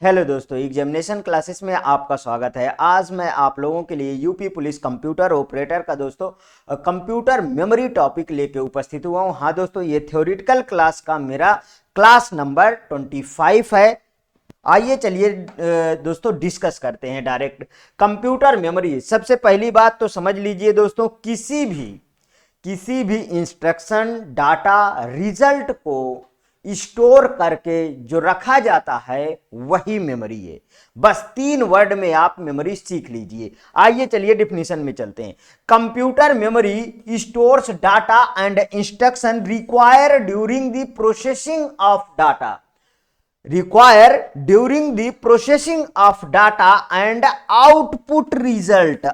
Hello दोस्तों, examination classes में आपका स्वागत है। आज मैं आप लोगों के लिए यूपी पुलिस कंप्यूटर ऑपरेटर का दोस्तों कंप्यूटर मेमोरी टॉपिक लेके उपस्थित हुआ हूं। हाँ दोस्तों, ये थ्योरेटिकल क्लास का मेरा क्लास नंबर 25 है। आइए चलिए दोस्तों डिस्कस करते हैं डायरेक्ट कंप्यूटर मेमोरी। सबसे पहली बात तो समझ लीजिए दोस्तों, किसी भी इंस्ट्रक्शन डाटा रिजल्ट को स्टोर करके जो रखा जाता है वही मेमोरी है। बस 3 वर्ड में आप मेमोरी सीख लीजिए। आइए चलिए डिफिनीशन में चलते हैं। Computer memory stores data and instruction require during the processing of data and output result.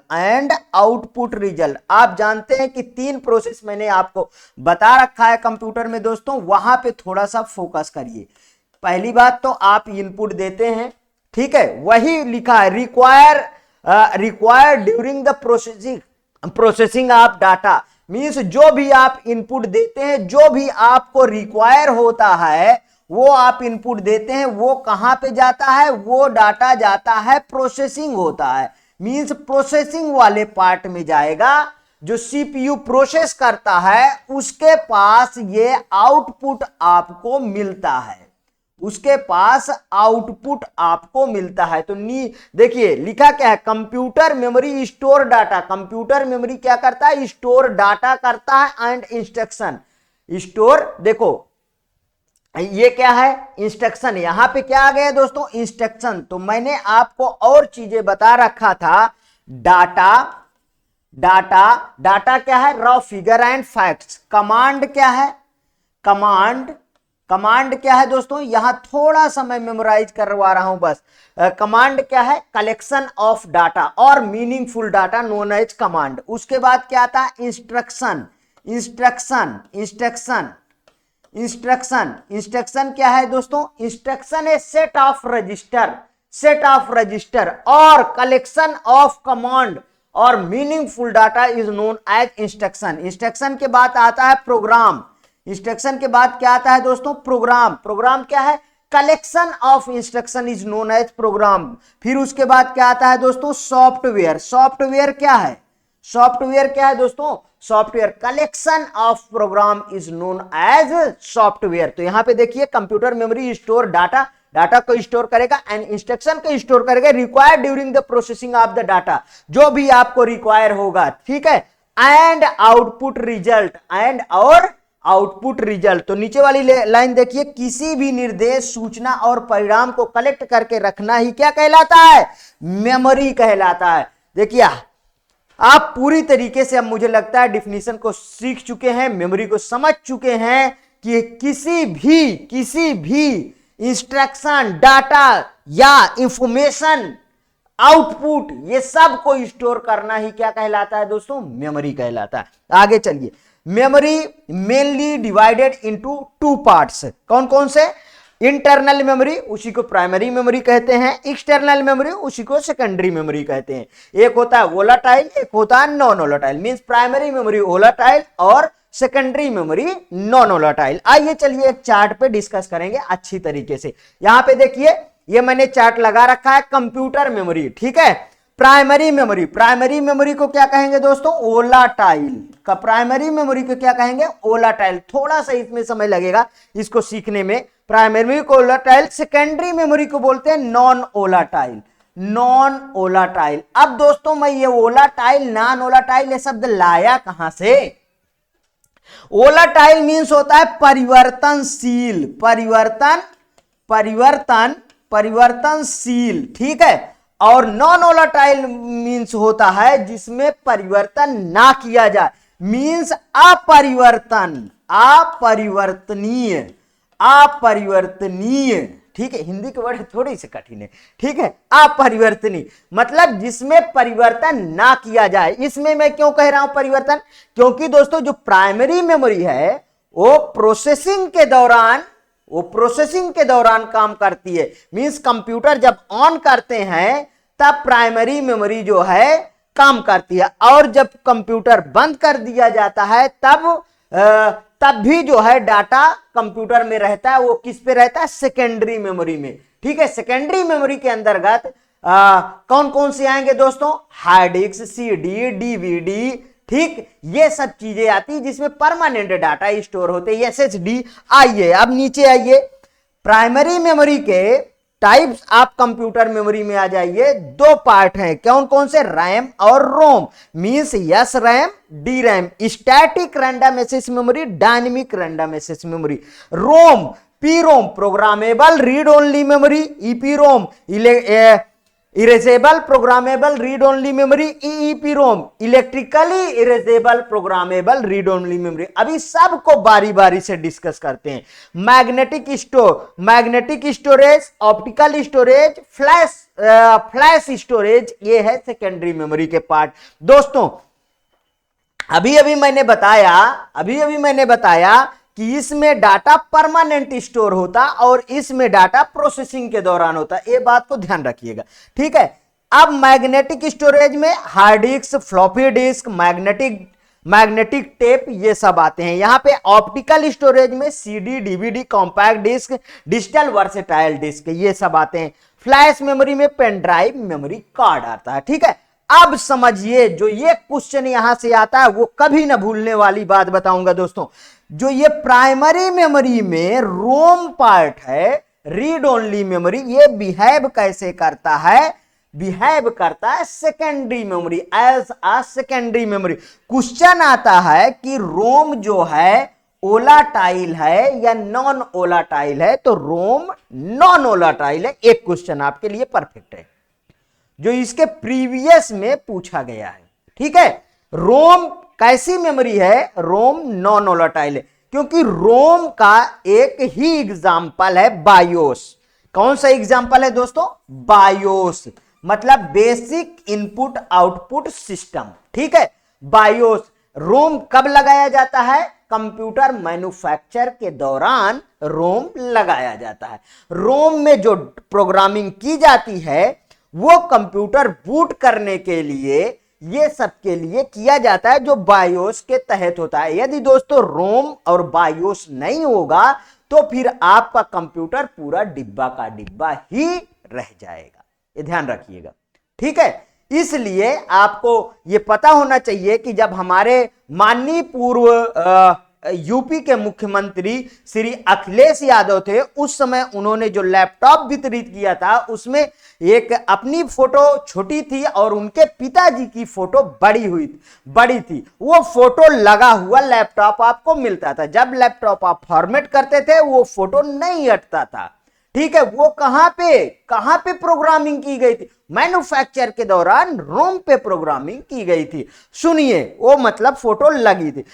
आप जानते हैं कि 3 प्रोसेस मैंने आपको बता रखा है कंप्यूटर में दोस्तों, वहां पे थोड़ा सा फोकस करिए। पहली बात तो आप इनपुट देते हैं, ठीक है, वही लिखा है require during the processing of data. Means जो भी आप इनपुट देते हैं, जो भी आपको रिक्वायर होता है वो आप इनपुट देते हैं, वो कहां पे जाता है, वो डाटा जाता है प्रोसेसिंग होता है। मींस प्रोसेसिंग वाले पार्ट में जाएगा, जो सीपीयू प्रोसेस करता है उसके पास ये आउटपुट आपको मिलता है, उसके पास आउटपुट आपको मिलता है। तो देखिए लिखा क्या है, computer memory store data. Computer memory क्या करता है, स्टोर डाटा करता है एंड इंस्ट्रक्शन स्टोर। देखो ये क्या है, इंस्ट्रक्शन। यहां पे क्या आ गया दोस्तों, इंस्ट्रक्शन। तो मैंने आपको और चीजें बता रखा था। डाटा क्या है, raw figure and facts. Command क्या है, कमांड क्या है दोस्तों, यहां थोड़ा सा मैं मेमोराइज करवा रहा हूं बस। कमांड क्या है, कलेक्शन ऑफ डाटा और meaningful data known as command. उसके बाद क्या आता है, इंस्ट्रक्शन क्या है दोस्तों, इंस्ट्रक्शन है सेट ऑफ रजिस्टर और कलेक्शन ऑफ कमांड और meaningful data is known as instruction. Instruction के बाद आता है प्रोग्राम। इंस्ट्रक्शन के बाद क्या आता है दोस्तों, प्रोग्राम क्या है, collection of instruction is known as program. फिर उसके बाद क्या आता है दोस्तों, सॉफ्टवेयर क्या है दोस्तों, software. Collection of program is known as software. तो यहां पे देखिए कंप्यूटर मेमोरी स्टोर डाटा को स्टोर करेगा एंड इंस्ट्रक्शन को स्टोर करेगा required during the processing of the data, जो भी आपको रिक्वायर होगा, ठीक है, एंड आउटपुट रिजल्ट। तो नीचे वाली लाइन देखिए, किसी भी निर्देश, सूचना और परिणाम को कलेक्ट करके रखना ही क्या कहलाता है, मेमोरी कहलाता है। देखिए आप पूरी तरीके से अब मुझे लगता है डिफिनीशन को सीख चुके हैं, मेमोरी को समझ चुके हैं कि किसी भी इंस्ट्रक्शन, डाटा या इंफॉर्मेशन, आउटपुट, ये सब को स्टोर करना ही क्या कहलाता है दोस्तों, मेमोरी कहलाता है। आगे चलिए, memory mainly divided into 2 parts. कौन कौन से, इंटरनल मेमोरी, उसी को प्राइमरी मेमोरी कहते हैं, एक्सटर्नल मेमोरी, उसी को सेकेंडरी मेमोरी कहते हैं। एक होता है वोलाटाइल, एक होता है non volatile. Means primary memory volatile और सेकेंडरी मेमोरी नॉन वोलाटाइल। आइए चलिए एक चार्ट पे डिस्कस करेंगे अच्छी तरीके से। यहां पे देखिए, ये मैंने चार्ट लगा रखा है कंप्यूटर मेमोरी, ठीक है। प्राइमरी मेमोरी को क्या कहेंगे दोस्तों, वोलाटाइल। का प्राइमरी मेमोरी को क्या कहेंगे, वोलाटाइल। थोड़ा सा इसमें समय लगेगा इसको सीखने में। प्राइमरी को वोलाटाइल, सेकेंडरी मेमोरी को बोलते हैं नॉन वोलाटाइल। अब दोस्तों मैं ये वोलाटाइल, नॉन वोलाटाइल, ये शब्द लाया कहां से। वोलाटाइल मींस होता है परिवर्तनशील, ठीक है। और नॉन वोलाटाइल मींस होता है जिसमें परिवर्तन ना किया जाए, मींस अपरिवर्तनीय, ठीक है। हिंदी के वर्ड थोड़ी से कठिन है, ठीक है। अपरिवर्तनीय मतलब जिसमें परिवर्तन ना किया जाए। इसमें मैं क्यों कह रहा हूं परिवर्तन, क्योंकि दोस्तों जो प्राइमरी मेमोरी है वो प्रोसेसिंग के दौरान काम करती है। मींस कंप्यूटर जब ऑन करते हैं तब प्राइमरी मेमोरी जो है काम करती है, और जब कंप्यूटर बंद कर दिया जाता है तब भी जो है डाटा कंप्यूटर में रहता है, वो किस पे रहता है, सेकेंडरी मेमोरी में। ठीक है, सेकेंडरी मेमोरी के अंतर्गत कौन कौन से आएंगे दोस्तों, हार्ड डिस्क, सीडी, डीवीडी, ठीक, ये सब चीजें आती जिसमें परमानेंट डाटा स्टोर होते हैं, एसएसडी। आइए अब नीचे आइए, प्राइमरी मेमोरी के टाइप्स आप कंप्यूटर मेमोरी में आ जाइए। दो पार्ट हैं, कौन कौन से, रैम और ROM, means S RAM, D RAM, static random access memory, dynamic random access memory. ROM, P ROM, programmable read only memory, EP ROM, erasable programmable read only memory, EEP रोम, electrically erasable programmable read only memory. अभी सबको बारी बारी से discuss करते हैं। Magnetic storage, optical storage, flash storage, ये है secondary memory के पार्ट। दोस्तों अभी अभी मैंने बताया कि इसमें डाटा परमानेंट स्टोर होता और इसमें डाटा प्रोसेसिंग के दौरान होता, ये बात को ध्यान रखिएगा। ठीक है, अब मैग्नेटिक स्टोरेज में hard disk, floppy disk, magnetic tape, ये सब आते हैं। यहां पे ऑप्टिकल स्टोरेज में CD, DVD, compact disc, digital versatile disc, ये सब आते हैं। फ्लैश मेमोरी में पेन ड्राइव, मेमोरी कार्ड आता है। ठीक है, अब समझिए, जो ये क्वेश्चन यहां से आता है वो कभी ना भूलने वाली बात बताऊंगा दोस्तों। जो ये प्राइमरी मेमोरी में रोम पार्ट है, रीड ओनली मेमोरी, ये बिहेव कैसे करता है, बिहेव करता है secondary memory, as a secondary memory. Question आता है कि रोम जो है ओलाटाइल है या नॉन ओलाटाइल है, तो रोम नॉन ओलाटाइल है। एक क्वेश्चन आपके लिए परफेक्ट है जो इसके प्रीवियस में पूछा गया है। ठीक है, रोम कैसी मेमोरी है, रोम नॉन वोलेटाइल है, क्योंकि रोम का एक ही एग्जाम्पल है बायोस। कौन सा एग्जाम्पल है दोस्तों, बायोस, मतलब बेसिक इनपुट आउटपुट सिस्टम। ठीक है, बायोस। रोम कब लगाया जाता है, कंप्यूटर मैन्युफैक्चर के दौरान रोम लगाया जाता है। रोम में जो प्रोग्रामिंग की जाती है वो कंप्यूटर बूट करने के लिए, ये सब के लिए किया जाता है जो बायोस के तहत होता है। यदि दोस्तों रोम और बायोस नहीं होगा तो फिर आपका कंप्यूटर पूरा डिब्बा का डिब्बा ही रह जाएगा, ये ध्यान रखिएगा। ठीक है, इसलिए आपको ये पता होना चाहिए कि जब हमारे माननीय पूर्व यूपी के मुख्यमंत्री श्री अखिलेश यादव थे, उस समय उन्होंने जो लैपटॉप वितरित किया था उसमें एक अपनी फोटो छोटी थी और उनके पिताजी की फोटो बड़ी थी। वो फोटो लगा हुआ लैपटॉप आपको मिलता था। जब लैपटॉप आप फॉर्मेट करते थे वो फोटो नहीं हटता था। ठीक है, वो कहां पे प्रोग्रामिंग की गई थी, मैन्युफैक्चर के दौरान रोम पे प्रोग्रामिंग की गई थी। सुनिए, वो मतलब फोटो लगी थी।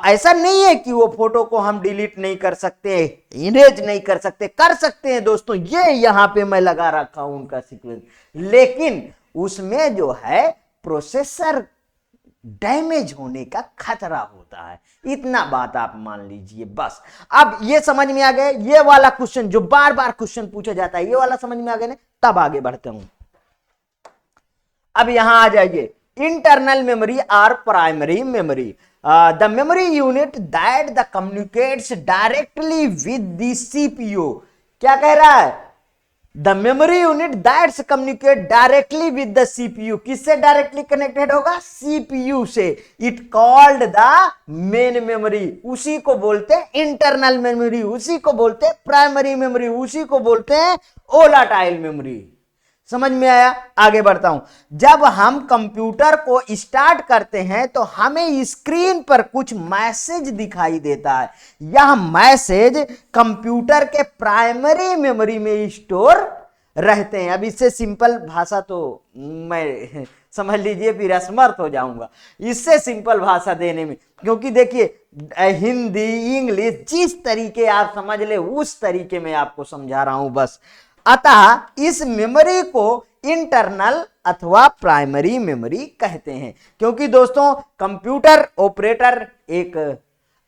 ऐसा नहीं है कि वो फोटो को हम डिलीट नहीं कर सकते, इरेज नहीं कर सकते, कर सकते हैं दोस्तों। ये यहां पे मैं लगा रखा हूं उनका सीक्वेंस, लेकिन उसमें जो है प्रोसेसर डैमेज होने का खतरा होता है। इतना बात आप मान लीजिए बस। अब ये समझ में आ गए, ये वाला क्वेश्चन जो बार बार क्वेश्चन पूछा जाता है, ये वाला समझ में आ गए ना, तब आगे बढ़ते हूं। अब यहां आ जाइए, इंटरनल मेमोरी और primary memory. The memory unit that the communicates directly with the CPU। क्या कह रहा है, The memory unit that communicate directly with the CPU। किससे डायरेक्टली कनेक्टेड होगा, CPU से। It called the main memory। उसी को बोलते हैं इंटरनल मेमोरी, उसी को बोलते हैं प्राइमरी मेमोरी, उसी को बोलते हैं वोलेटाइल मेमोरी। समझ में आया, आगे बढ़ता हूं। जब हम कंप्यूटर को स्टार्ट करते हैं तो हमें स्क्रीन पर कुछ मैसेज दिखाई देता है। यह मैसेज कंप्यूटर के प्राइमरी मेमोरी में स्टोर रहते हैं। अब इससे सिंपल भाषा तो मैं समझ लीजिए फिर असमर्थ हो जाऊंगा इससे सिंपल भाषा देने में, क्योंकि देखिए हिंदी इंग्लिश जिस तरीके आप समझ ले उस तरीके में आपको समझा रहा हूं बस। अतः इस मेमोरी को इंटरनल अथवा प्राइमरी मेमोरी कहते हैं, क्योंकि दोस्तों कंप्यूटर ऑपरेटर एक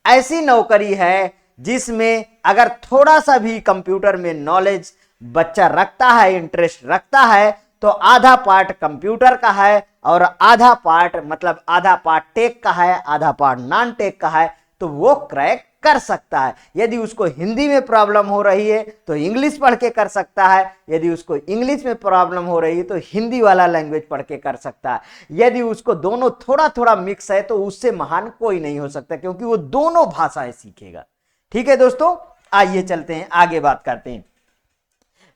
ऐसी नौकरी है जिसमें अगर थोड़ा सा भी कंप्यूटर में नॉलेज बच्चा रखता है, इंटरेस्ट रखता है, तो आधा पार्ट कंप्यूटर का है और आधा पार्ट टेक का है, आधा पार्ट नॉन टेक का है, तो वो क्रैक कर सकता है। यदि उसको हिंदी में प्रॉब्लम हो रही है तो इंग्लिश पढ़ के कर सकता है, यदि उसको इंग्लिश में प्रॉब्लम हो रही है तो हिंदी वाला लैंग्वेज पढ़ के कर सकता है। यदि उसको दोनों थोड़ा थोड़ा मिक्स है तो उससे महान कोई नहीं हो सकता, क्योंकि वो दोनों भाषाएं सीखेगा। ठीक है दोस्तों, आइए चलते हैं आगे बात करते हैं।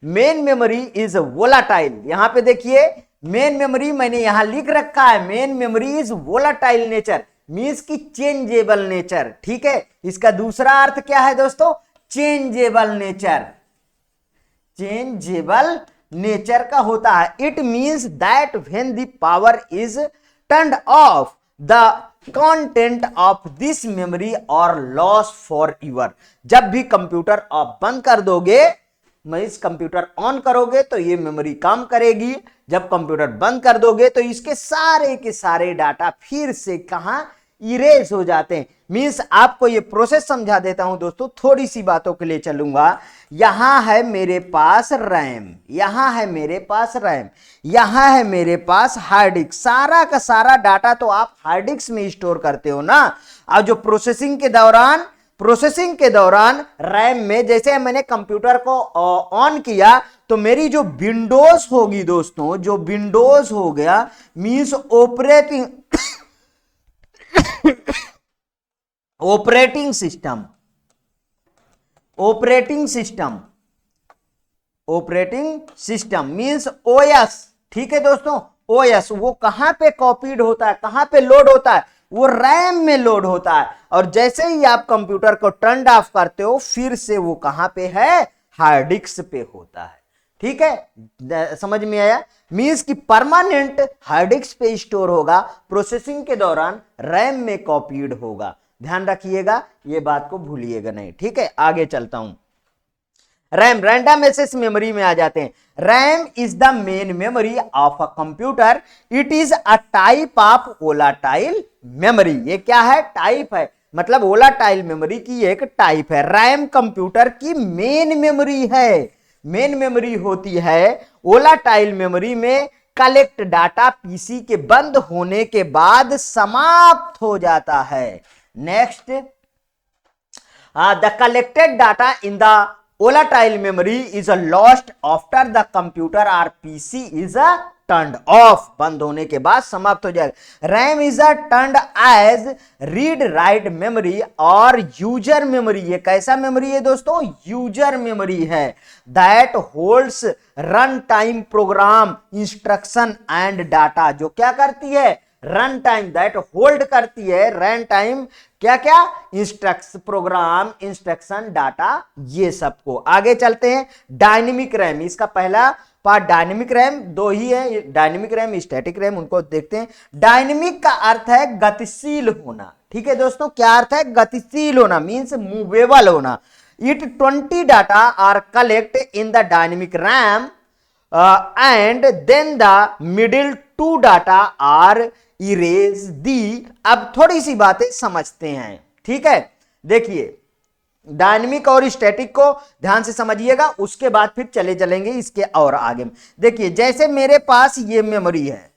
Main memory is volatile. यहां पे देखिए मेन मेमोरी मैंने यहां लिख रखा है, main memory is volatile nature, means की चेंजेबल नेचर। ठीक है, इसका दूसरा अर्थ क्या है दोस्तों? चेंजेबल नेचर, चेंजेबल नेचर का होता है। It means that when the power is turned of the content of this memory और लॉस फॉर एवर। जब भी कंप्यूटर आप बंद कर दोगे, इस कंप्यूटर ऑन करोगे तो ये मेमोरी काम करेगी, जब कंप्यूटर बंद कर दोगे तो इसके सारे के सारे डाटा फिर से कहां इरेज हो जाते हैं। मींस आपको ये प्रोसेस समझा देता हूं दोस्तों, थोड़ी सी बातों के लिए चलूंगा। यहां है मेरे पास रैम, यहां है मेरे पास रैम, यहां है मेरे पास हार्ड डिस्क। सारा का सारा डाटा तो आप हार्ड डिस्क में स्टोर करते हो ना। और जो प्रोसेसिंग के दौरान रैम में, जैसे मैंने कंप्यूटर को ऑन किया तो मेरी जो विंडोज होगी दोस्तों, जो विंडोज हो गया means operating system means OS. ठीक है दोस्तों, ओएस वो कहां पे कॉपीड होता है, कहां पे लोड होता है? वो रैम में लोड होता है। और जैसे ही आप कंप्यूटर को टर्न ऑफ करते हो फिर से वो कहां पे है? हार्ड डिस्क पे होता है। ठीक है, समझ में आया? मींस कि परमानेंट हार्ड डिस्क पे स्टोर होगा, प्रोसेसिंग के दौरान रैम में कॉपीड होगा। ध्यान रखिएगा, ये बात को भूलिएगा नहीं। ठीक है, आगे चलता हूं। रैम, रैंडम एक्सेस मेमोरी में आ जाते हैं। RAM is the main memory of a computer. It is a type of volatile memory. ये क्या है? टाइप है, मतलब वोलाटाइल मेमोरी की एक टाइप है। रैम कंप्यूटर की मेन मेमोरी है। मेन मेमोरी होती है वोलाटाइल मेमोरी में कलेक्ट डाटा पीसी के बंद होने के बाद समाप्त हो जाता है। Next, the collected data in the volatile memory is lost after the computer or PC is turned off। बंद होने के बाद समाप्त हो जाएगा। RAM is turned as read write memory और यूजर मेमोरी। ये कैसा मेमोरी है दोस्तों? यूजर मेमोरी है। That holds run time program instruction and data. जो क्या करती है? रन टाइम, दैट होल्ड करती है रन टाइम, क्या क्या? इंस्ट्रक्शन, प्रोग्राम, इंस्ट्रक्शन, डाटा, ये सबको। आगे चलते हैं। डायनेमिक रैम, इसका पहला पार्ट डायनेमिक रैम, दो ही है, डायनेमिक रैम, स्टैटिक रैम, उनको देखते हैं। डायनेमिक का अर्थ है गतिशील होना। ठीक है दोस्तों, क्या अर्थ है? गतिशील होना, मींस मूवेबल होना। It 20 data are collect in the dynamic RAM and then the middle 2 data are erase the. अब थोड़ी सी बातें समझते हैं। ठीक है, देखिए डायनेमिक और स्टैटिक को ध्यान से समझिएगा, उसके बाद फिर चले चलेंगे इसके और आगे। देखिए जैसे मेरे पास ये मेमोरी है,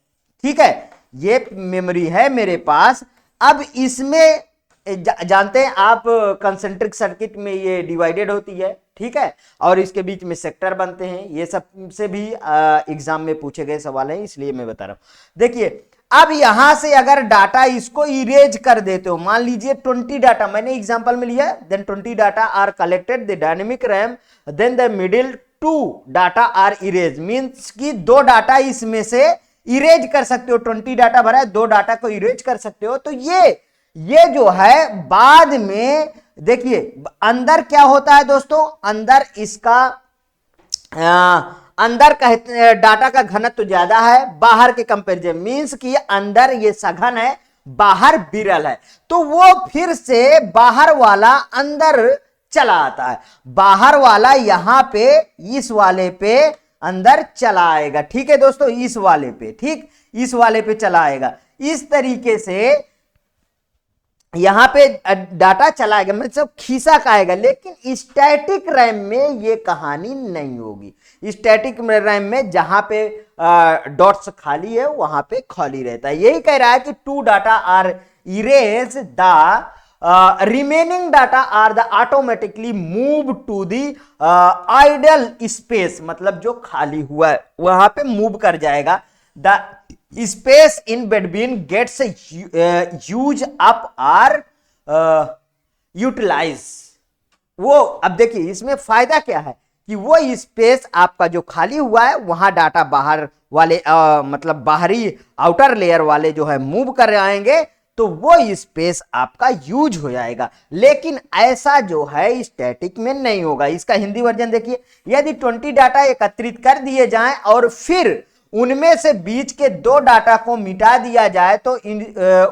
ठीक है, ये मेमोरी है मेरे पास। अब इसमें जानते हैं आप कंसेंट्रिक सर्किट में ये डिवाइडेड होती है, ठीक है, और इसके बीच में सेक्टर बनते हैं। ये सब से भी एग्जाम में पूछे गए सवाल हैं, इसलिए मैं बता रहा हूं। देखिए अब यहां से अगर डाटा इसको इरेज कर देते हो, मान लीजिए 20 डाटा मैंने एग्जांपल में लिया, then 20 data are collected the dynamic RAM, then the middle 2 data are erase, means कि 2 डाटा इसमें से इरेज कर सकते हो। 20 डाटा भरा है, 2 डाटा को इरेज कर सकते हो। तो ये जो है बाद में देखिए अंदर क्या होता है दोस्तों, अंदर इसका अंदर का डाटा का घनत्व तो ज्यादा है बाहर के कंपैरिजन, मींस कि अंदर ये सघन है, बाहर विरल है। तो वो फिर से बाहर वाला अंदर चला आता है, बाहर वाला यहां पे इस वाले पे अंदर चला आएगा। ठीक है दोस्तों, इस वाले पे, ठीक, इस वाले पे चला आएगा। इस तरीके से यहां पे डाटा चला आएगा, मतलब खींचा का आएगा। लेकिन स्टैटिक रैम में ये कहानी नहीं होगी। स्टैटिक रैम में जहां पे डॉट्स खाली है वहां पे खाली रहता है। यही कह रहा है कि 2 data are erase the remaining data are the automatically move to the idle space, मतलब जो खाली हुआ है वहां पे मूव कर जाएगा। The space in between gets use up are utilise. वो अब देखिए इसमें फायदा क्या है कि वो स्पेस आपका जो खाली हुआ है वहां डाटा बाहर वाले मतलब बाहरी आउटर लेयर वाले जो है मूव कर आएंगे तो वो स्पेस आपका यूज हो जाएगा। लेकिन ऐसा जो है स्टैटिक में नहीं होगा। इसका हिंदी वर्जन देखिए, यदि 20 डाटा एकत्रित कर दिए जाएं और फिर उनमें से बीच के 2 डाटा को मिटा दिया जाए तो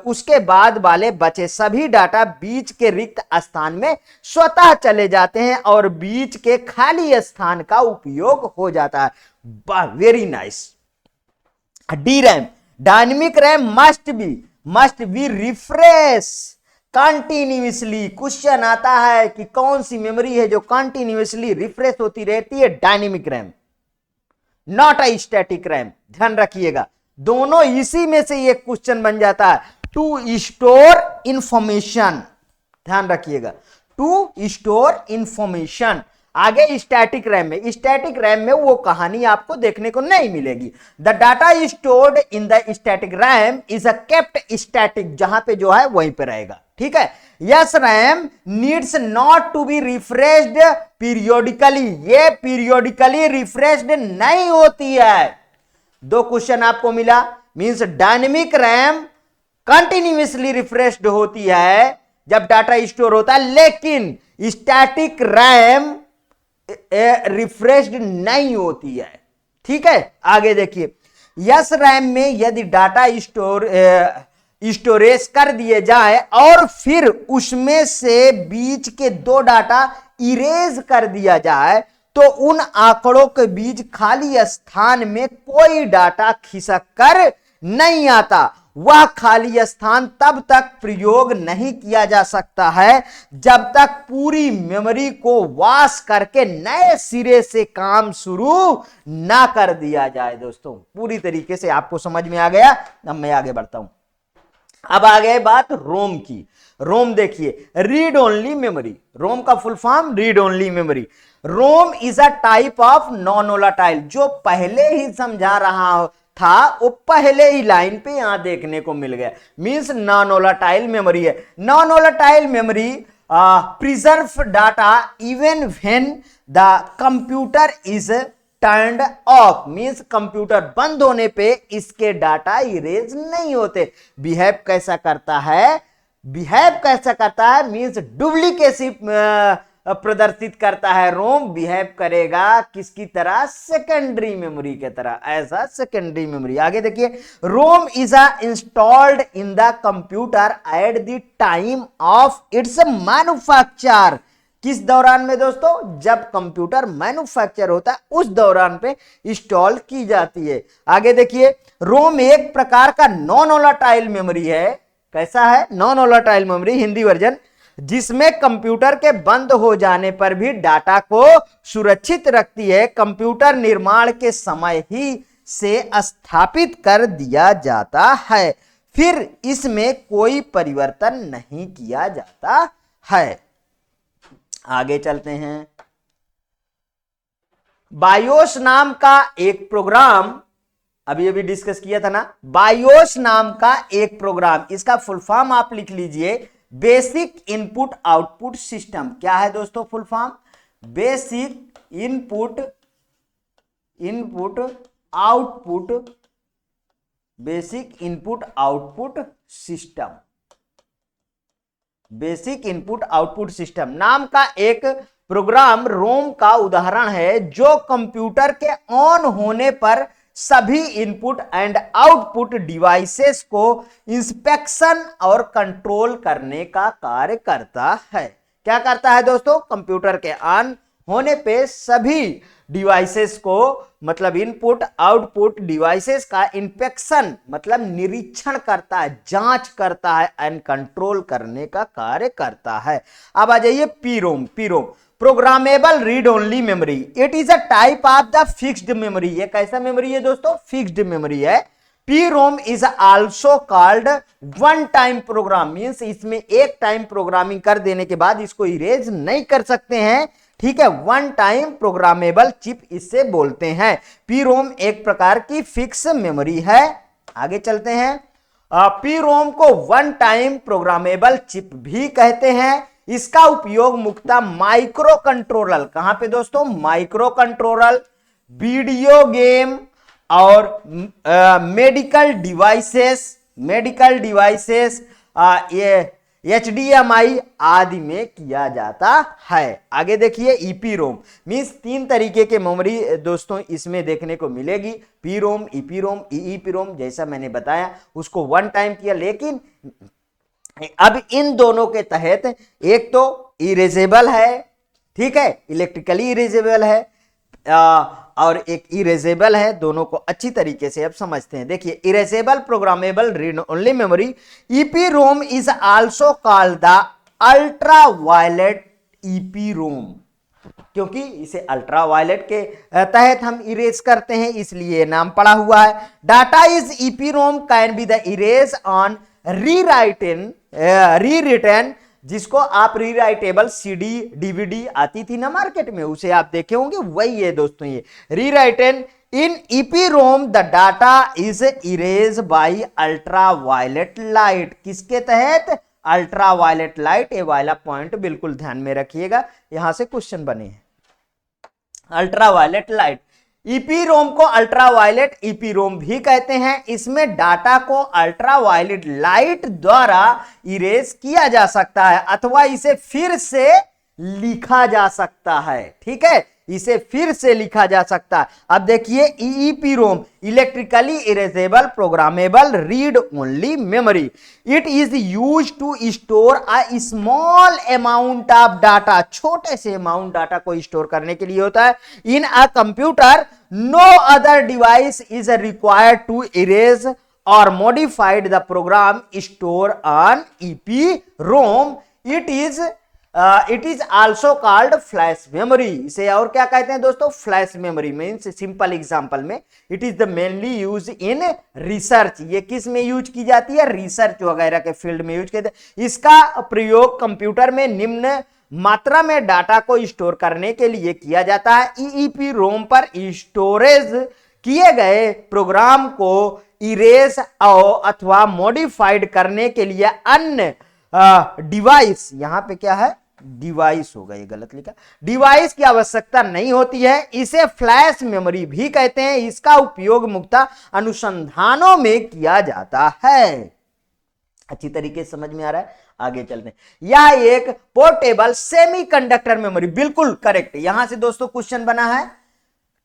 उसके बाद वाले बचे सभी डाटा बीच के रिक्त स्थान में स्वतः चले जाते हैं और बीच के खाली स्थान का उपयोग हो जाता है। Very nice. D RAM, dynamic RAM must be refresh continuously. Question आता है कि कौन सी मेमोरी है जो कंटिन्यूअसली रिफ्रेश होती रहती है? Dynamic RAM, not a static RAM. ध्यान रखिएगा, दोनों इसी में से एक क्वेश्चन बन जाता है। टू स्टोर इंफॉर्मेशन, ध्यान रखिएगा, टू स्टोर इंफॉर्मेशन। आगे स्टैटिक रैम में वो कहानी आपको देखने को नहीं मिलेगी। The data stored in the static RAM is a kept static, जहां पे जो है वहीं पे रहेगा। ठीक है। Yes RAM needs not to be refreshed periodically, ये पीरियोडिकली रिफ्रेश्ड नहीं होती है। 2 क्वेश्चन आपको मिला, means dynamic RAM continuously refreshed होती है जब डाटा स्टोर होता है, लेकिन स्टैटिक रैम रिफ्रेश्ड नहीं होती है। ठीक है, आगे देखिए, यस रैम में यदि डाटा स्टोरेज कर दिए जाए और फिर उसमें से बीच के 2 डाटा इरेज कर दिया जाए तो उन आंकड़ों के बीच खाली स्थान में कोई डाटा खिसक कर नहीं आता। वह खाली स्थान तब तक प्रयोग नहीं किया जा सकता है जब तक पूरी मेमोरी को वॉश करके नए सिरे से काम शुरू ना कर दिया जाए। दोस्तों पूरी तरीके से आपको समझ में आ गया। अब मैं आगे बढ़ता हूं। अब आ गई बात रोम की। रोम देखिए, रीड ओनली मेमोरी। रोम का full form read only memory. ROM is a type of non volatile, जो पहले ही समझा रहा था वो पहले ही लाइन पे यहां देखने को मिल गया, मींस नॉन वोलेटाइल मेमोरी है। Non volatile memory preserve data even when the computer is turned of, means computer बंद होने पे इसके डाटा इरेज नहीं होते। बिहेव कैसा करता है मींस डुप्लीकेसी प्रदर्शित करता है। रोम बिहेव करेगा किसकी तरह? सेकेंडरी मेमोरी की तरह, ऐसा सेकेंडरी मेमोरी। आगे देखिए, ROM is installed in the computer at the time of its manufacture. किस दौरान में दोस्तों? जब कंप्यूटर मैन्युफैक्चर होता है उस दौरान पे इंस्टॉल की जाती है। आगे देखिए, रोम एक प्रकार का नॉन वोलेटाइल मेमोरी है। कैसा है? Non volatile memory, Hindi version, जिसमें कंप्यूटर के बंद हो जाने पर भी डाटा को सुरक्षित रखती है। कंप्यूटर निर्माण के समय ही से स्थापित कर दिया जाता है, फिर इसमें कोई परिवर्तन नहीं किया जाता है। आगे चलते हैं। बायोस नाम का एक प्रोग्राम, अभी डिस्कस किया था ना, बायोस नाम का एक प्रोग्राम, इसका फुल फॉर्म आप लिख लीजिए, बेसिक इनपुट आउटपुट सिस्टम। क्या है दोस्तों full form? Basic input output, basic input output system. Basic input output system नाम का एक प्रोग्राम रोम का उदाहरण है, जो कंप्यूटर के ऑन होने पर सभी इनपुट एंड आउटपुट डिवाइसेस को इंस्पेक्शन और कंट्रोल करने का कार्य करता है। क्या करता है दोस्तों? कंप्यूटर के ऑन होने पे सभी डिवाइसेस को, मतलब इनपुट आउटपुट डिवाइसेस का इंस्पेक्शन मतलब निरीक्षण करता है, जांच करता है एंड कंट्रोल करने का कार्य करता है। अब आ जाइए PROM. Programmable read only memory, it is a type of the fixed memory. ये कैसा मेमोरी है दोस्तों? फिक्स्ड मेमोरी है। P ROM is also called one time program, means इसमें एक टाइम प्रोग्रामिंग कर देने के बाद इसको इरेज नहीं कर सकते हैं, ठीक है। वन टाइम प्रोग्रामेबल चिप इससे बोलते हैं। पी रोम एक प्रकार की फिक्स मेमोरी है। आगे चलते हैं। पी रोम को वन टाइम प्रोग्रामेबल चिप भी कहते हैं। इसका उपयोग मुख्यतः माइक्रो कंट्रोलर, कहां पे दोस्तों, माइक्रो कंट्रोलर, वीडियो गेम और मेडिकल डिवाइसेस ये HDMI आदि में किया जाता है। आगे देखिए, ईपी रोम मीन्स तीन तरीके के मेमोरी दोस्तों इसमें देखने को मिलेगी, पी रोम, ईपी रोम, ईईपी रोम। जैसा मैंने बताया उसको वन टाइम किया, लेकिन अब इन दोनों के तहत एक तो इरेजेबल है, ठीक है, इलेक्ट्रिकली इरेजेबल है, और एक इरेजेबल है। दोनों को अच्छी तरीके से अब समझते हैं। देखिए, erasable programmable read only memory, EP ROM is also called the ultra violet EP ROM, क्योंकि इसे अल्ट्रा वायलेट के तहत हम इरेज करते हैं, इसलिए नाम पड़ा हुआ है। Data is EPROM can be the erase on rewritten, जिसको आप रीराइटेबल सीडी डीवीडी आती थी ना मार्केट में, उसे आप देखे होंगे, वही है दोस्तों ये rewritten. In EP ROM the data is erase by ultra violet light, किसके तहत, अल्ट्रा वायलेट लाइट। ये वाला पॉइंट बिल्कुल ध्यान में रखिएगा, यहां से क्वेश्चन बने हैं। अल्ट्रा वायलेट लाइट, ईपी रोम को अल्ट्रा वायलेट ईपी रोम भी कहते हैं। इसमें डाटा को अल्ट्रा वायलेट लाइट द्वारा इरेज किया जा सकता है अथवा इसे फिर से लिखा जा सकता है, ठीक है, इसे फिर से लिखा जा सकता है। अब देखिए, EEP Rome electrically erasable programmable read only memory, it is use to store a small amount of data, छोटे से अमाउंट डाटा को स्टोर करने के लिए होता है। In a computer no other device is required to erase or modified the program store on EP ROM, it is also called flash memory. इसे और क्या कहते हैं दोस्तों, flash memory. Means simple example में, it is the mainly use in research, ये किस में यूज की जाती है, रिसर्च वगैरह के फील्ड में यूज करते हैं। इसका प्रयोग कंप्यूटर में निम्न मात्रा में डाटा को स्टोर करने के लिए किया जाता है। ईईपी रोम पर स्टोरेज किए गए प्रोग्राम को इरेज अथवा मॉडिफाइड करने के लिए अन्य डिवाइस, यहां पे क्या है, डिवाइस होगा, ये गलत लिखा, डिवाइस की आवश्यकता नहीं होती है। इसे फ्लैश मेमोरी भी कहते हैं। इसका उपयोग मुख्यतः अनुसंधानों में किया जाता है। अच्छी तरीके से समझ में आ रहा है, आगे चलते हैं। यह एक पोर्टेबल सेमीकंडक्टर मेमोरी, बिल्कुल करेक्ट। यहां से दोस्तों क्वेश्चन बना है,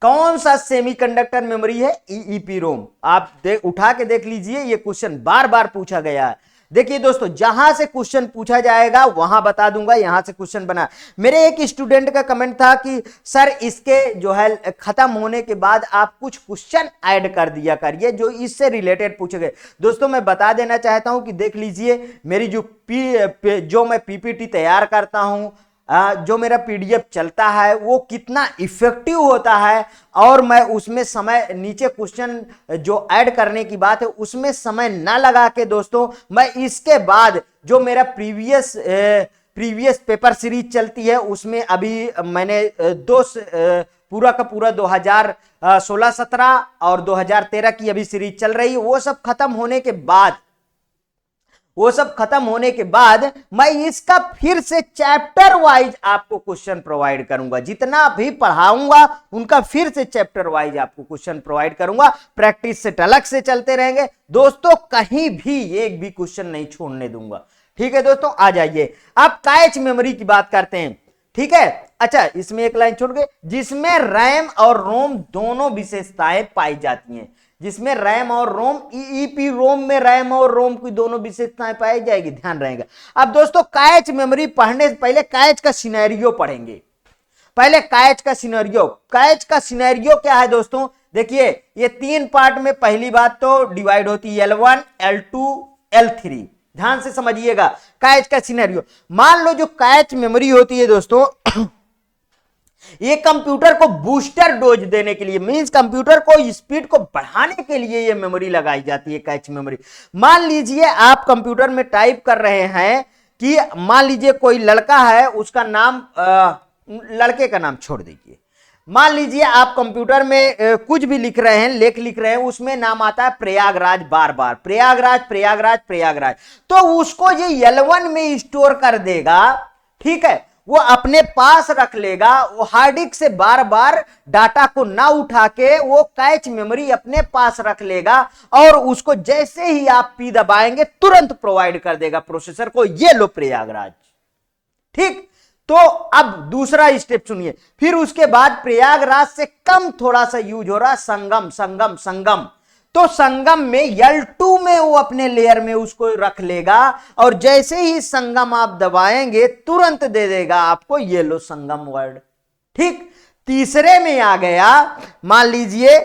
कौन सा सेमीकंडक्टर मेमोरी है, ईईपी रोम। आप उठा के देख लीजिए, ये क्वेश्चन बार बार पूछा गया है। देखिए दोस्तों, जहां से क्वेश्चन पूछा जाएगा वहां बता दूंगा। यहां से क्वेश्चन बना, मेरे एक स्टूडेंट का कमेंट था कि सर इसके जो है खत्म होने के बाद आप कुछ क्वेश्चन ऐड कर दिया करिए जो इससे रिलेटेड पूछे गए। दोस्तों मैं बता देना चाहता हूं कि देख लीजिए, मेरी जो मैं पीपीटी तैयार करता हूं, जो मेरा पीडीएफ चलता है, वो कितना इफेक्टिव होता है, और मैं उसमें समय, नीचे क्वेश्चन जो ऐड करने की बात है उसमें समय ना लगा के दोस्तों, मैं इसके बाद जो मेरा प्रीवियस पेपर सीरीज चलती है उसमें अभी मैंने पूरा का पूरा 2016-17 और 2013 की अभी सीरीज चल रही है। वो सब खत्म होने के बाद मैं इसका फिर से चैप्टर वाइज आपको क्वेश्चन प्रोवाइड करूंगा। जितना भी पढ़ाऊंगा उनका फिर से चैप्टर वाइज आपको क्वेश्चन प्रोवाइड करूंगा। प्रैक्टिस सेट अलग से चलते रहेंगे दोस्तों, कहीं भी एक भी क्वेश्चन नहीं छोड़ने दूंगा। ठीक है दोस्तों, आ जाइए अब कैच मेमोरी की बात करते हैं। ठीक है, अच्छा इसमें एक लाइन छोड़ गए, जिसमें रैम और रोम दोनों विशेषताएं पाई जाती हैं। जिसमें रैम और रोम, ईईपी रोम में रैम और रोम की दोनों विशेषताएं पाई जाएगी, ध्यान रहेगा। अब दोस्तों कैच मेमोरी पढ़ने से पहले कैच का सिनेरियो पढ़ेंगे। पहले कैच का सिनेरियो क्या है दोस्तों, देखिए ये तीन पार्ट में पहली बात तो डिवाइड होती है L1, L2, L3। ध्यान से समझिएगा कैच का सिनेरियो। मान लो जो कैच मेमोरी होती है दोस्तों, ये कंप्यूटर को बूस्टर डोज देने के लिए, मींस कंप्यूटर को स्पीड को बढ़ाने के लिए ये मेमोरी लगाई जाती है, कैच मेमोरी। मान लीजिए आप कंप्यूटर में टाइप कर रहे हैं कि मान लीजिए कोई लड़का है, उसका नाम लड़के का नाम छोड़ दीजिए, मान लीजिए आप कंप्यूटर में कुछ भी लिख रहे हैं, लेख लिख रहे हैं, उसमें नाम आता है प्रयागराज, बार बार प्रयागराज प्रयागराज प्रयागराज, तो उसको ये L1 में स्टोर कर देगा, ठीक है, वो अपने पास रख लेगा, वो हार्ड डिस्क से बार बार डाटा को ना उठा के वो कैच मेमोरी अपने पास रख लेगा, और उसको जैसे ही आप पी दबाएंगे तुरंत प्रोवाइड कर देगा प्रोसेसर को, ये लो प्रयागराज। ठीक, तो अब दूसरा स्टेप सुनिए, फिर उसके बाद प्रयागराज से कम थोड़ा सा यूज हो रहा संगम, संगम संगम, तो संगम में L2 में वो अपने लेयर में उसको रख लेगा, और जैसे ही संगम आप दबाएंगे तुरंत दे देगा आपको ये लो संगम वर्ड। ठीक, तीसरे में आ गया, मान लीजिए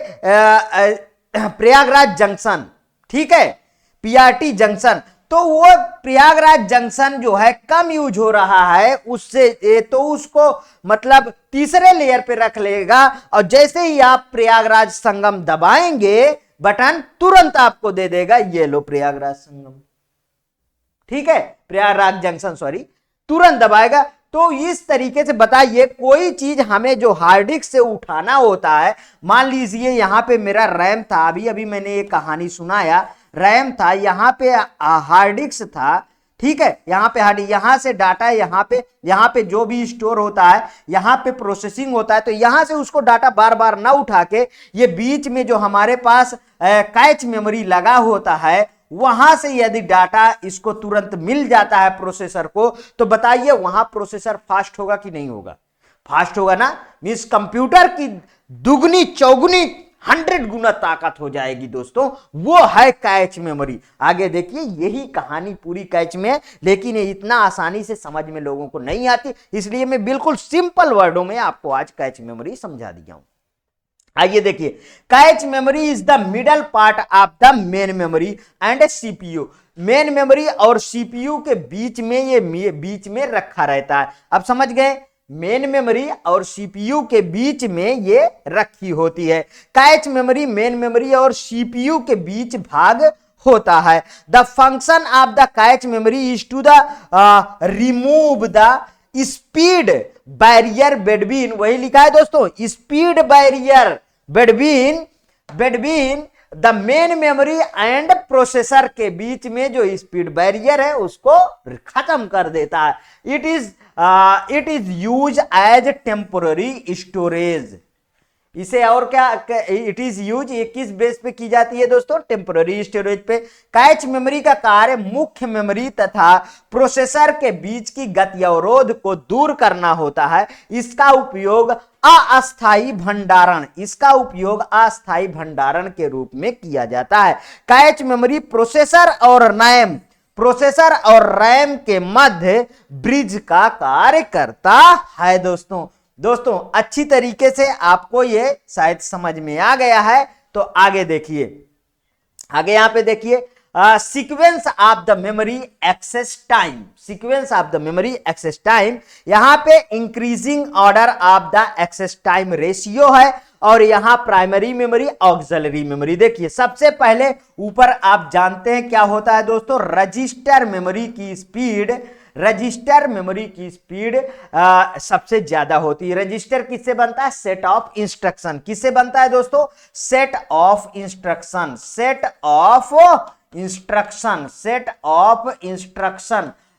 प्रयागराज जंक्शन, ठीक है, PRT जंक्शन, तो वो प्रयागराज जंक्शन जो है कम यूज हो रहा है उससे, तो उसको मतलब तीसरे लेयर पे रख लेगा, और जैसे ही आप प्रयागराज संगम दबाएंगे बटन, तुरंत आपको दे देगा ये लो प्रयागराज संगम। ठीक है, प्रयागराज जंक्शन, सॉरी, तुरंत दबाएगा। तो इस तरीके से बताइए, कोई चीज हमें जो हार्ड डिस्क से उठाना होता है, मान लीजिए यहां पे मेरा रैम था, अभी अभी मैंने एक कहानी सुनाया, रैम था, यहां पे हार्ड डिस्क था, ठीक है, यहां पे हार्ड, यहां से डाटा, यहां पे जो भी स्टोर होता है, यहां पे प्रोसेसिंग होता है, तो यहां से उसको डाटा बार बार ना उठा के ये बीच में जो हमारे पास कैच मेमोरी लगा होता है, वहां से यदि डाटा इसको तुरंत मिल जाता है प्रोसेसर को, तो बताइए वहां प्रोसेसर फास्ट होगा कि नहीं होगा? फास्ट होगा ना, मींस कंप्यूटर की दुगनी चौगुनी 100 गुना ताकत हो जाएगी दोस्तों, वो है कैच मेमोरी। आगे देखिए, यही कहानी पूरी कैच में है, लेकिन ये इतना आसानी से समझ में लोगों को नहीं आती, इसलिए मैं बिल्कुल सिंपल वर्डों में आपको आज कैच मेमोरी समझा दिया हूं। आइए देखिए, catch memory is the middle part of the main memory and CPU. Main memory और सीपीयू के बीच में ये बीच में रखा रहता है। अब समझ गए, मेन मेमोरी और सीपीयू के बीच में ये रखी होती है। कैच मेमोरी मेन मेमोरी और सीपीयू के बीच भाग होता है। The function of the cache memory is to the remove the speed barrier between, वही लिखा है दोस्तों, speed barrier between the main memory and processor के बीच में जो स्पीड बैरियर है उसको खत्म कर देता है। It is use as temporary storage. इसे और क्या इट इज यूज, ये किस बेस पे की जाती है दोस्तों? टेम्पोररी स्टोरेज पे। कैच मेमोरी का कार्य मुख्य मेमोरी तथा प्रोसेसर के बीच की गति अवरोध को दूर करना होता है। इसका उपयोग अस्थायी भंडारण के रूप में किया जाता है। कैच मेमोरी प्रोसेसर और रैम के मध्य ब्रिज का कार्य करता है। दोस्तों अच्छी तरीके से आपको ये शायद समझ में आ गया है। तो आगे देखिए, आगे यहां पे देखिए, sequence of the memory access time, यहां पे increasing order of the access time ratio है, और यहां प्राइमरी मेमोरी, ऑक्सिलरी मेमोरी। देखिए, सबसे पहले ऊपर आप जानते हैं क्या होता है दोस्तों, रजिस्टर मेमोरी की स्पीड सबसे ज्यादा होती है। रजिस्टर किससे बनता है? Set of instruction. किससे बनता है दोस्तों? Set of instruction.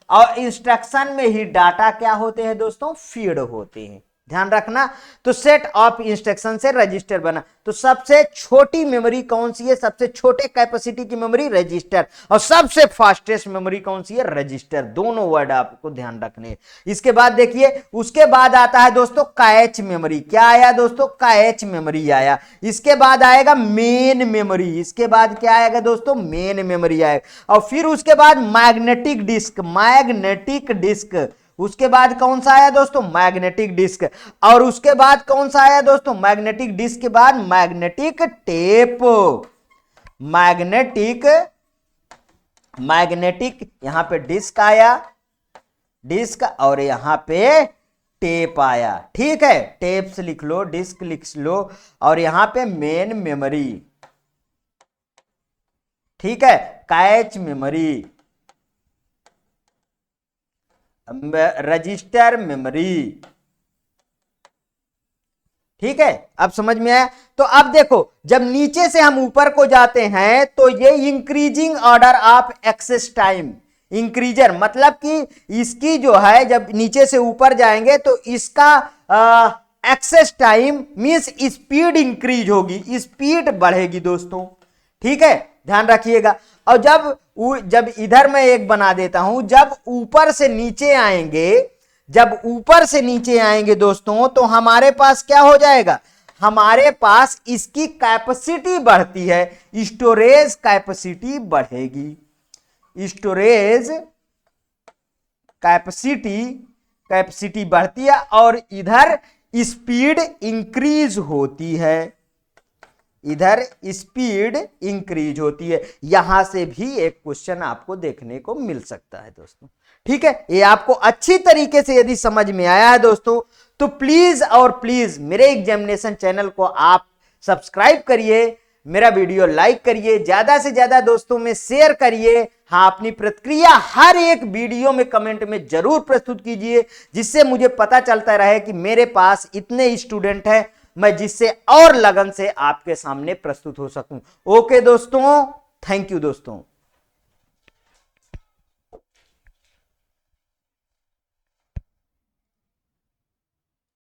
और इंस्ट्रक्शन में ही डाटा क्या होते हैं दोस्तों? फीड होते हैं, ध्यान रखना। तो सेट ऑफ इंस्ट्रक्शन से रजिस्टर बना। तो सबसे छोटी मेमोरी कौन सी है? सबसे छोटे कैपेसिटी की मेमोरी रजिस्टर, और सबसे फास्टेस्ट मेमोरी कौन सी है? रजिस्टर। दोनों वर्ड आपको ध्यान रखने। इसके बाद देखिए, उसके बाद आता है दोस्तों कैच मेमोरी। क्या आया दोस्तों? कैच मेमोरी आया। इसके बाद आएगा मेन मेमोरी। इसके बाद क्या आएगा दोस्तों? मेन मेमोरी आएगा। और फिर उसके बाद मैग्नेटिक डिस्क। उसके बाद कौन सा आया दोस्तों? Magnetic disk. और उसके बाद कौन सा आया दोस्तों? मैग्नेटिक डिस्क के बाद मैग्नेटिक टेप। मैग्नेटिक यहां पे डिस्क आया, डिस्क, और यहां पे टेप आया। ठीक है, टेप्स लिख लो, डिस्क लिख लो, और यहां पे मेन मेमोरी, ठीक है, कैच मेमोरी, रजिस्टर मेमोरी। ठीक है, अब समझ में आया। तो अब देखो, जब नीचे से हम ऊपर को जाते हैं तो ये increasing order of access time, increaser मतलब कि इसकी जो है, जब नीचे से ऊपर जाएंगे तो इसका access time means speed increase होगी, स्पीड बढ़ेगी दोस्तों। ठीक है, ध्यान रखिएगा। और जब इधर मैं एक बना देता हूं, जब ऊपर से नीचे आएंगे, जब ऊपर से नीचे आएंगे दोस्तों, तो हमारे पास क्या हो जाएगा, हमारे पास इसकी कैपेसिटी बढ़ती है, स्टोरेज कैपेसिटी बढ़ेगी, स्टोरेज कैपेसिटी बढ़ती है, और इधर स्पीड इंक्रीज होती है, इधर स्पीड इंक्रीज होती है। यहां से भी एक क्वेश्चन आपको देखने को मिल सकता है दोस्तों। ठीक है, ये आपको अच्छी तरीके से यदि समझ में आया है दोस्तों, तो प्लीज और प्लीज मेरे एग्जामिनेशन चैनल को आप सब्सक्राइब करिए, मेरा वीडियो लाइक करिए, ज्यादा से ज्यादा दोस्तों में शेयर करिए। हाँ, अपनी प्रतिक्रिया हर एक वीडियो में कमेंट में जरूर प्रस्तुत कीजिए, जिससे मुझे पता चलता रहे कि मेरे पास इतने स्टूडेंट हैं, मैं जिससे और लगन से आपके सामने प्रस्तुत हो सकूं। ओके दोस्तों, थैंक यू दोस्तों।